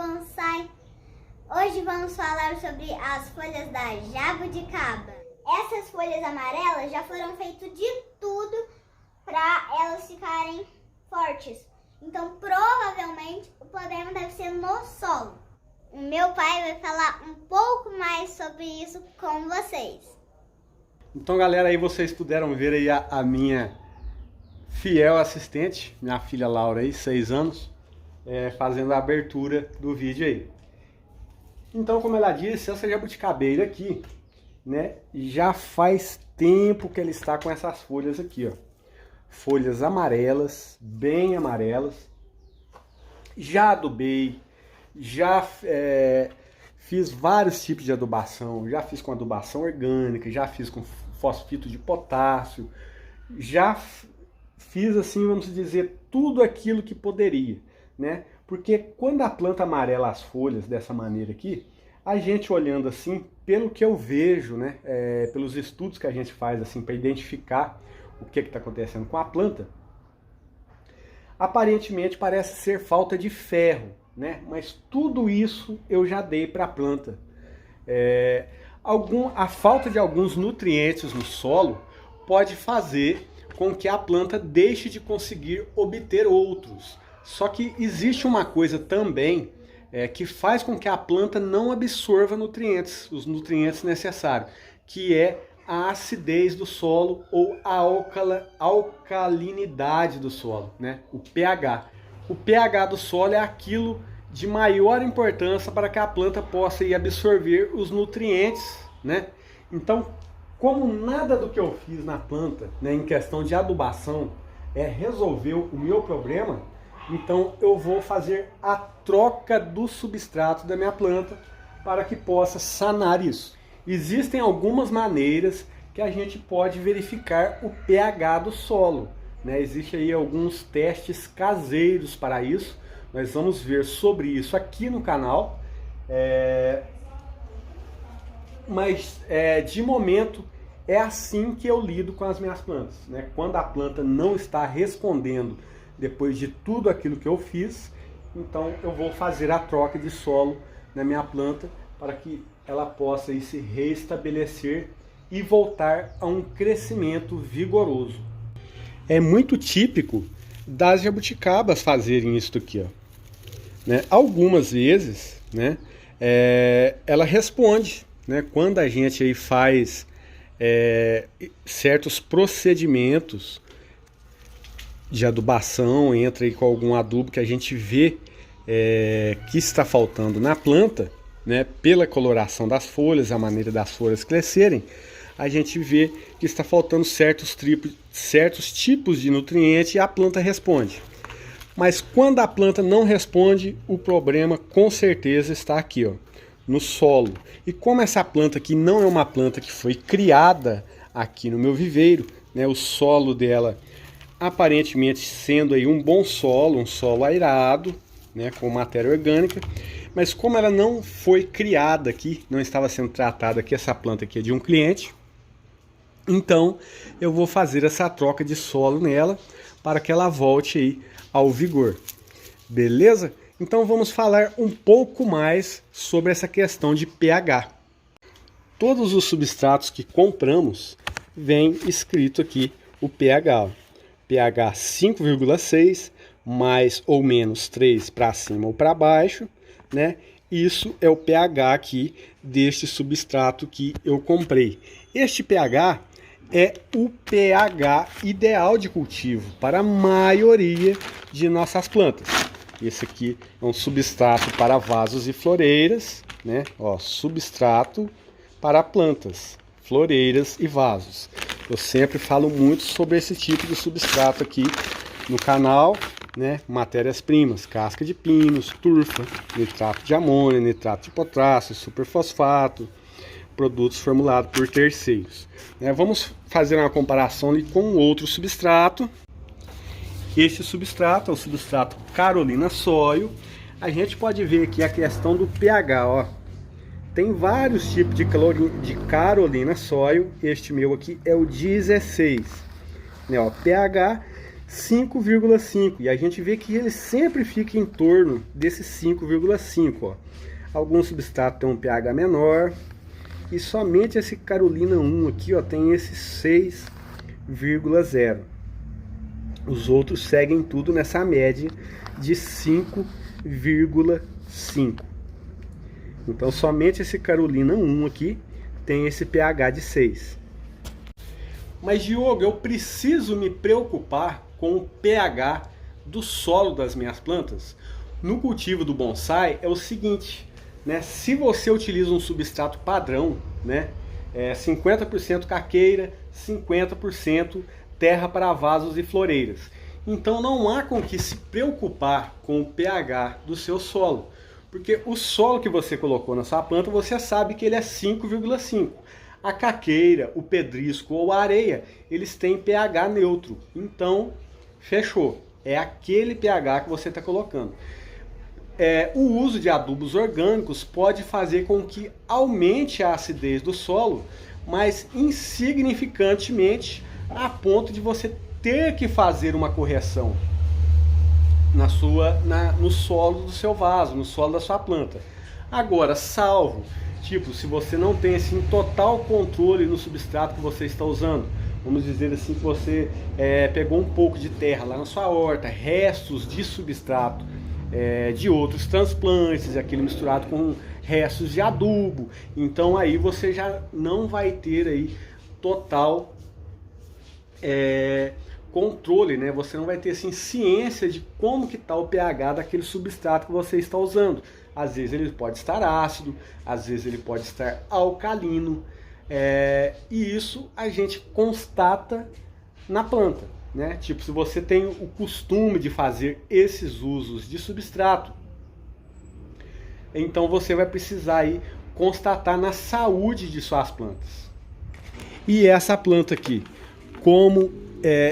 bonsai. Hoje vamos falar sobre as folhas da jabuticaba. Essas folhas amarelas já foram feitas de tudo para elas ficarem fortes. Então provavelmente o problema deve ser no solo. O meu pai vai falar um pouco mais sobre isso com vocês. Então galera, aí vocês puderam ver aí a minha fiel assistente, minha filha Laura aí, 6 anos, fazendo a abertura do vídeo aí. Então, como ela disse, essa jabuticabeira aqui, né, já faz tempo que ela está com essas folhas aqui, ó. Folhas amarelas, bem amarelas. Já adubei, já fiz vários tipos de adubação, já fiz com adubação orgânica, já fiz com fosfito de potássio, já fiz assim, vamos dizer, tudo aquilo que poderia, né? Porque quando a planta amarela as folhas dessa maneira aqui, a gente olhando assim, pelo que eu vejo, né, pelos estudos que a gente faz assim para identificar o que está acontecendo com a planta, aparentemente parece ser falta de ferro, né? Mas tudo isso eu já dei para a planta. A falta de alguns nutrientes no solo pode fazer com que a planta deixe de conseguir obter outros. Só que existe uma coisa também que faz com que a planta não absorva nutrientes, os nutrientes necessários, que é a acidez do solo ou a alcalinidade do solo, né? O pH. O pH do solo é aquilo de maior importância para que a planta possa ir absorver os nutrientes, né? Então, como nada do que eu fiz na planta, né, em questão de adubação, resolveu o meu problema, então eu vou fazer a troca do substrato da minha planta para que possa sanar isso. Existem algumas maneiras que a gente pode verificar o pH do solo, né? Existem aí alguns testes caseiros para isso. Nós vamos ver sobre isso aqui no canal. Mas de momento é assim que eu lido com as minhas plantas, né? Quando a planta não está respondendo depois de tudo aquilo que eu fiz, então eu vou fazer a troca de solo na minha planta para que ela possa aí se restabelecer e voltar a um crescimento vigoroso. É muito típico das jabuticabas fazerem isso aqui, ó, né? Algumas vezes, né, ela responde, né, quando a gente aí faz certos procedimentos de adubação, entra aí com algum adubo que a gente vê que está faltando na planta, né, pela coloração das folhas, a maneira das folhas crescerem, a gente vê que está faltando certos tipos de nutrientes e a planta responde. Mas quando a planta não responde, o problema com certeza está aqui, ó, no solo. E como essa planta aqui não é uma planta que foi criada aqui no meu viveiro, né, o solo dela aparentemente sendo aí um bom solo, um solo airado, né, com matéria orgânica, mas como ela não foi criada aqui, não estava sendo tratada aqui, essa planta aqui é de um cliente, então eu vou fazer essa troca de solo nela para que ela volte aí ao vigor. Beleza? Então vamos falar um pouco mais sobre essa questão de pH. Todos os substratos que compramos vem escrito aqui o pH. Ó. pH 5,6 mais ou menos 3 para cima ou para baixo, né? Isso é o pH aqui deste substrato que eu comprei. Este pH é o pH ideal de cultivo para a maioria de nossas plantas. Esse aqui é um substrato para vasos e floreiras, né? Ó, substrato para plantas, floreiras e vasos. Eu sempre falo muito sobre esse tipo de substrato aqui no canal, né? Matérias-primas, casca de pinos, turfa, nitrato de amônia, nitrato de potássio, superfosfato, produtos formulados por terceiros. Vamos fazer uma comparação ali com outro substrato. Este substrato é o substrato Carolina Soil. A gente pode ver aqui a questão do pH, ó. Tem vários tipos de Carolina Soil. Este meu aqui é o 16, né, ó, pH 5,5, e a gente vê que ele sempre fica em torno desse 5,5, ó. Alguns substratos têm um pH menor, e somente esse Carolina 1 aqui, ó, tem esse 6,0. Os outros seguem tudo nessa média de 5,5. Então somente esse Carolina 1 aqui tem esse pH de 6. Mas Diogo, eu preciso me preocupar com o pH do solo das minhas plantas? No cultivo do bonsai é o seguinte, né? Se você utiliza um substrato padrão, né, 50% caqueira, 50% terra para vasos e floreiras. Então não há com que se preocupar com o pH do seu solo, porque o solo que você colocou na sua planta, você sabe que ele é 5,5. A caqueira, o pedrisco ou a areia, eles têm pH neutro. Então, fechou. É aquele pH que você está colocando. O uso de adubos orgânicos pode fazer com que aumente a acidez do solo, mas insignificantemente, a ponto de você ter que fazer uma correção no solo do seu vaso, no solo da sua planta. Agora, salvo, tipo, se você não tem assim total controle no substrato que você está usando, vamos dizer assim que você pegou um pouco de terra lá na sua horta, restos de substrato de outros transplantes, aquele misturado com restos de adubo, então aí você já não vai ter aí total controle, né? Você não vai ter assim ciência de como que está o pH daquele substrato que você está usando. Às vezes ele pode estar ácido, às vezes ele pode estar alcalino, e isso a gente constata na planta, né? Tipo, se você tem o costume de fazer esses usos de substrato, então você vai precisar aí constatar na saúde de suas plantas. E essa planta aqui, como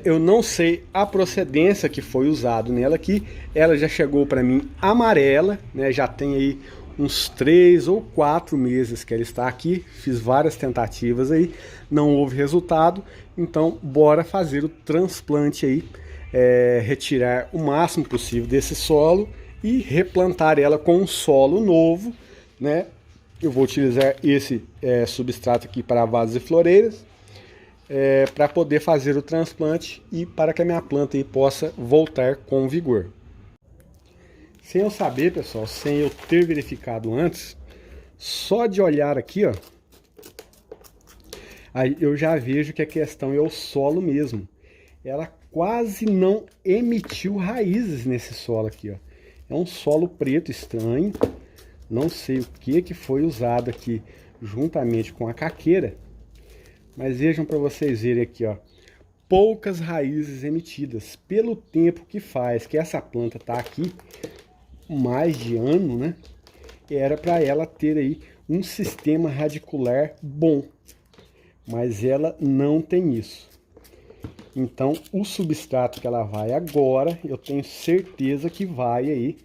eu não sei a procedência que foi usado nela aqui, ela já chegou para mim amarela, né? Já tem aí uns 3 ou 4 meses que ela está aqui, fiz várias tentativas aí, não houve resultado, então bora fazer o transplante aí, retirar o máximo possível desse solo e replantar ela com um solo novo, né? Eu vou utilizar esse substrato aqui para vasos e floreiras, para poder fazer o transplante e para que a minha planta aí possa voltar com vigor. Sem eu saber, pessoal, sem eu ter verificado antes, só de olhar aqui, ó, aí eu já vejo que a questão é o solo mesmo. Ela quase não emitiu raízes nesse solo aqui, ó. É um solo preto estranho, não sei o que foi usado aqui juntamente com a caqueira, mas vejam para vocês verem aqui, ó, poucas raízes emitidas, pelo tempo que faz que essa planta tá aqui, mais de ano, né? Era para ela ter aí um sistema radicular bom, mas ela não tem isso. Então, o substrato que ela vai agora, eu tenho certeza que vai aí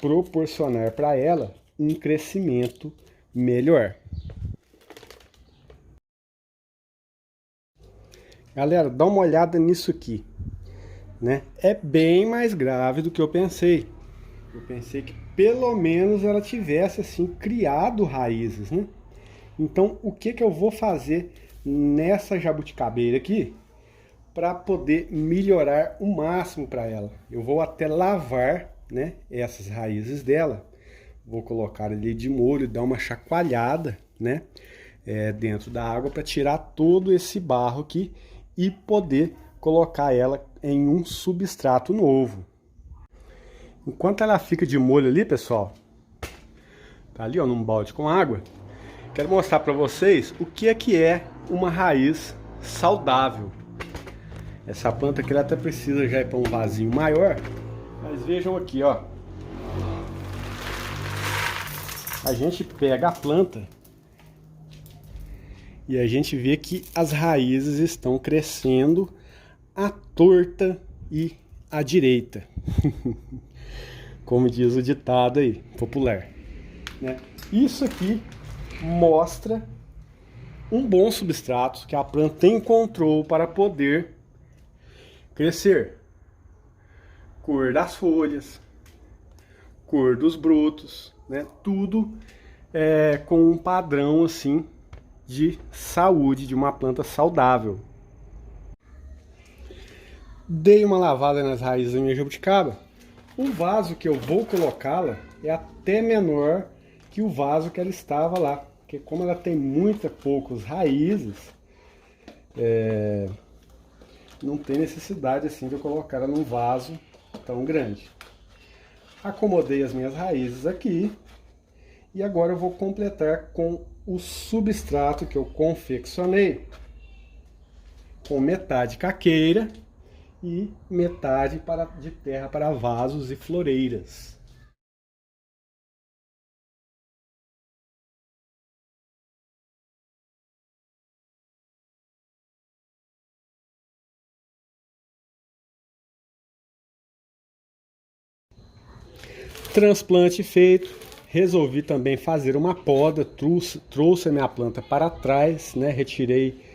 proporcionar para ela um crescimento melhor. Galera, dá uma olhada nisso aqui, né? É bem mais grave do que eu pensei. Eu pensei que pelo menos ela tivesse assim criado raízes, né? Então, o que eu vou fazer nessa jabuticabeira aqui para poder melhorar o máximo para ela? Eu vou até lavar, né, essas raízes dela. Vou colocar ali de molho, dar uma chacoalhada, né, dentro da água para tirar todo esse barro aqui e poder colocar ela em um substrato novo. Enquanto ela fica de molho ali, pessoal, tá ali, ó, num balde com água, quero mostrar para vocês o que é uma raiz saudável. Essa planta aqui ela até precisa já ir para um vasinho maior, mas vejam aqui, ó. A gente pega a planta e a gente vê que as raízes estão crescendo à torta e à direita. Como diz o ditado aí, popular, né? Isso aqui mostra um bom substrato que a planta encontrou para poder crescer. Cor das folhas, cor dos brotos, né? Tudo com um padrão assim de saúde, de uma planta saudável. Dei uma lavada nas raízes da minha jabuticaba. O vaso que eu vou colocá-la é até menor que o vaso que ela estava lá, porque como ela tem poucas raízes, não tem necessidade assim de eu colocar ela num vaso tão grande. Acomodei as minhas raízes aqui e agora eu vou completar com o substrato que eu confeccionei, com metade caqueira e metade de terra para vasos e floreiras. Transplante feito, resolvi também fazer uma poda, trouxe a minha planta para trás, né? Retirei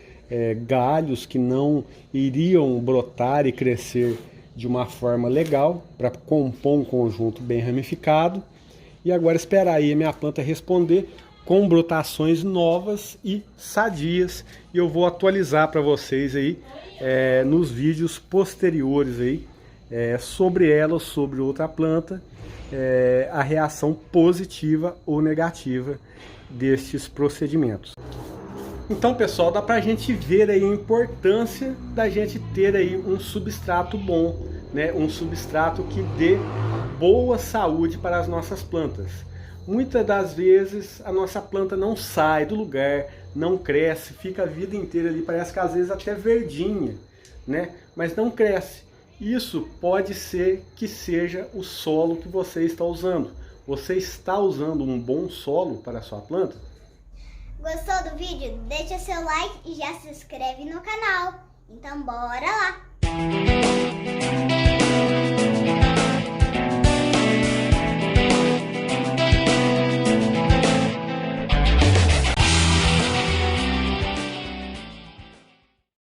galhos que não iriam brotar e crescer de uma forma legal para compor um conjunto bem ramificado. E agora esperar aí a minha planta responder com brotações novas e sadias. E eu vou atualizar para vocês aí nos vídeos posteriores aí sobre ela ou sobre outra planta, a reação positiva ou negativa destes procedimentos. Então, pessoal, dá pra gente ver aí a importância da gente ter aí um substrato bom, né? Um substrato que dê boa saúde para as nossas plantas. Muitas das vezes a nossa planta não sai do lugar, não cresce, fica a vida inteira ali, parece que às vezes até verdinha, né? Mas não cresce. Isso pode ser que seja o solo que você está usando. Você está usando um bom solo para a sua planta? Gostou do vídeo? Deixa seu like e já se inscreve no canal. Então bora lá!